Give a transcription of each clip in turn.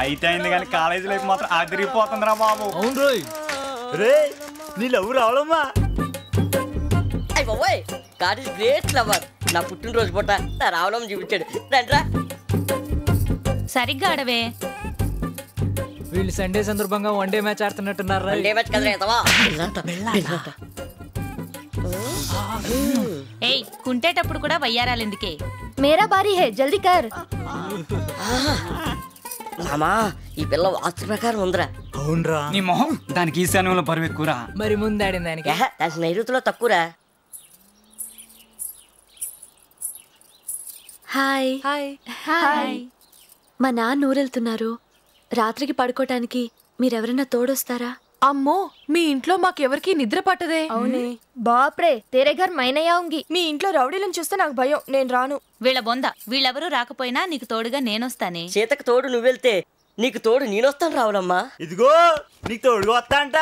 అయితే అయింది కానీ కాలేజీ లైఫ్ మాత్రం అదిరిపోతుందిరా బాబు. అవును రోయ్. రే నీ లవ్ రావడమ్మా. అయ్య బాబోయ్, గాడ్ ఇస్ గ్రేట్ లవర్. నా పుట్టినరోజు పూట నా రావడం చూపించాడు. రండ్రా. సరిగ్గా ఆడవే. వీళ్ళు సండే సందర్భంగా వన్ డే మ్యాచ్ ఆడుతున్నట్టున్నారు. వన్డే మ్యాచ్ కదరా ఎదవా. ఏయ్, కుంటేటప్పుడు కూడా వయ్యారాలెందుకే? మేరా బారీ హే, జల్దీ కర్. మామా, ఈ పిల్ల వాస్తు ప్రకారం ఉందిరా. అవునరా. నీ మొహం దానికి ఈశాన్యంలో బరువు ఎక్కువరా. మరి ముందాడిన దానికి దాని నైరుతిలో తక్కువరా. హాయ్. Hi hi. మా నాన్న ఊరెళ్తున్నారు. రాత్రికి పడుకోటానికి మీరెవరైనా తోడొస్తారా? అమ్మో, మీ ఇంట్లో మాకెవరికి నిద్ర పట్టదే. అవునే. బాప్రే, తేరే ఘర్ మైనే ఆਉਂగి. మీ ఇంట్లో రౌడీలను చూస్తే నాకు భయం, నేను రాను. వీళ్ళ బొంద, వీళ్ళెవరూ రాకపోయినా నీకు తోడుగా నేనొస్తానే. సీతకు తోడు నువ్వెళ్తే నీకు తోడు నేనొస్తాను రావులమ్మా. ఇదిగో నీకు తోడుగా వస్తా అంట.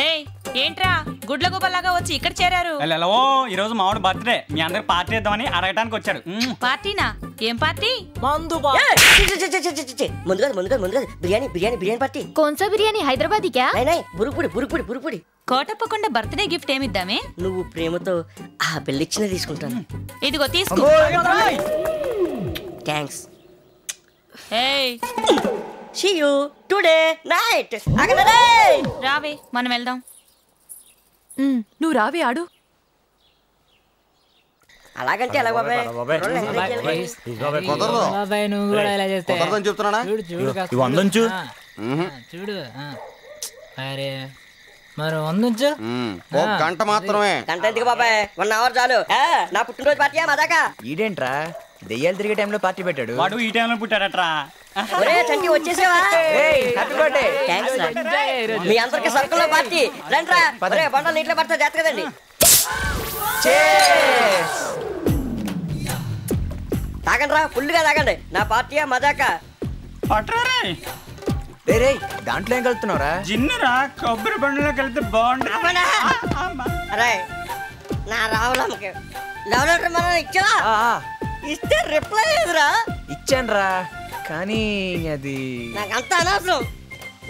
ఏయ్, ఏంట్రా గుడ్ల గుబలాగా వచ్చి ఇక్కడ చేరారు? ఓ ఈ రోజు మావాడు బర్త్డే, మీ అందరికి పార్టీ ఇద్దామని అడగటానికి వచ్చాడు. పార్టీనా? ఏం పార్టీ? మందు ముందుగా బిర్యానీ బిర్యానీ బిర్యానీ పార్టీ. కోన్సా బిర్యానీ? హైదరాబాదీ క్యా? బురుపుడి. కోటప్పకుండా బర్త్డే గిఫ్ట్ ఏమిద్దామే? నువ్వు ప్రేమతో ఆ బిల్లిచ్చిన తీసుకుంటాను. ఇదిగో తీసుకో. థ్యాంక్స్. ఏయ్, సీ యు టుడే నైట్. రావే మనం వెళ్దాం. నువ్వు రావి ఆడు. అలాగంటే ఎలా బాబాయ్? బాబాయ్ నువ్వు కూడా ఇలా చేస్తే చూడు ఇవి వందొంచు. చూడు. అరే మరి వందొంచు. గంట మాత్రమే. గంట ఎందుకు బాబాయ్, 1 అవర్ చాలు. నా పుట్టినరోజు పార్టీ మదాకా. ఈడేంట్రా దెయ్యాలు తిరిగే టైంలో పార్టీ పెట్టాడు. వాడు ఈ టైంలో పుట్టాడట్రా. ఒరే చంటి వచ్చేసావా? Happy birthday. థ్యాంక్స్ రా. మీ అందరికి సర్కుల్లో పార్టీ. రండ్రా. ఒరే బండలు నీటిలో పడతా జాగ్రత్త కదండి. తాగండి రా, ఫుల్గా తాగండి. నా పార్టీ మజాకా. పట్రా రే రే దాంట్లో ఏం కలుపుతున్నావురా? జిన్నురా, కొబ్బరి బండిలో కలిపితే బాగుంటుంది. అరే నా రావులమ్మకి లవ్ లెటర్ మనం ఇచ్చావా? ఇస్తే రిప్లై లేదురా. ఇచ్చానురా, కానీ అది నాకంతా అనవసరం.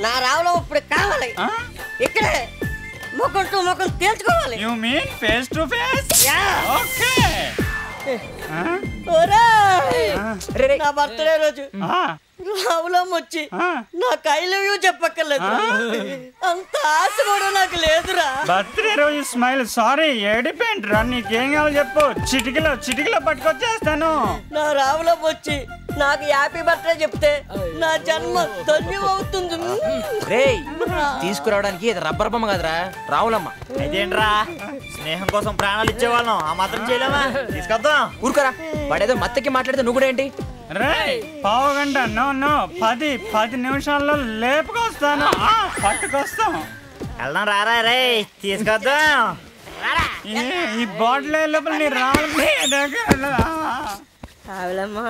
నా రావులం ఇప్పుడు కావాలి. ఇక్కడే ముఖం టు ముఖం తేల్చుకోవాలి. You mean face to face? Okay. నా బర్త్డే రోజు రావులం వచ్చి నాకు ఐ లవ్ యూ చెప్పక్కర్లేదు. అంత ఆశ కూడా నాకు లేదురా. బర్త్డే రోజు స్మైల్. సారీ ఏడిపోయింట్రా. నీకేం కావాలి చెప్పు, చిటికలో పట్టుకొచ్చేస్తాను. నా రావులం వచ్చి నాకు హ్యాపీ బర్త్డే చెప్తే నా జన్మ ధన్యం అవుతుంది. రే తీసుకురావడానికి ఇది రబ్బర్ బొమ్మ కదరా, రావులమ్మ. అదేంట్రా, స్నేహం కోసం ప్రాణాలు ఇచ్చేవాళ్ళం, ఆ మాత్రం చేయలేమా? తీసుకొద్దాం. ఊరుకోరా, వాడేదో మత్తకి మాట్లాడితే నువ్వు కూడా ఏంటి? రే పావుగంట నో 10 నిమిషాల్లో లేపుకొస్తాను. పట్టుకొస్తాం. వెళ్దాం రారా. రే తీసుకొద్దాం. ఈ బాటిల్ లోపల నీ రావాలి. రావులమ్మా.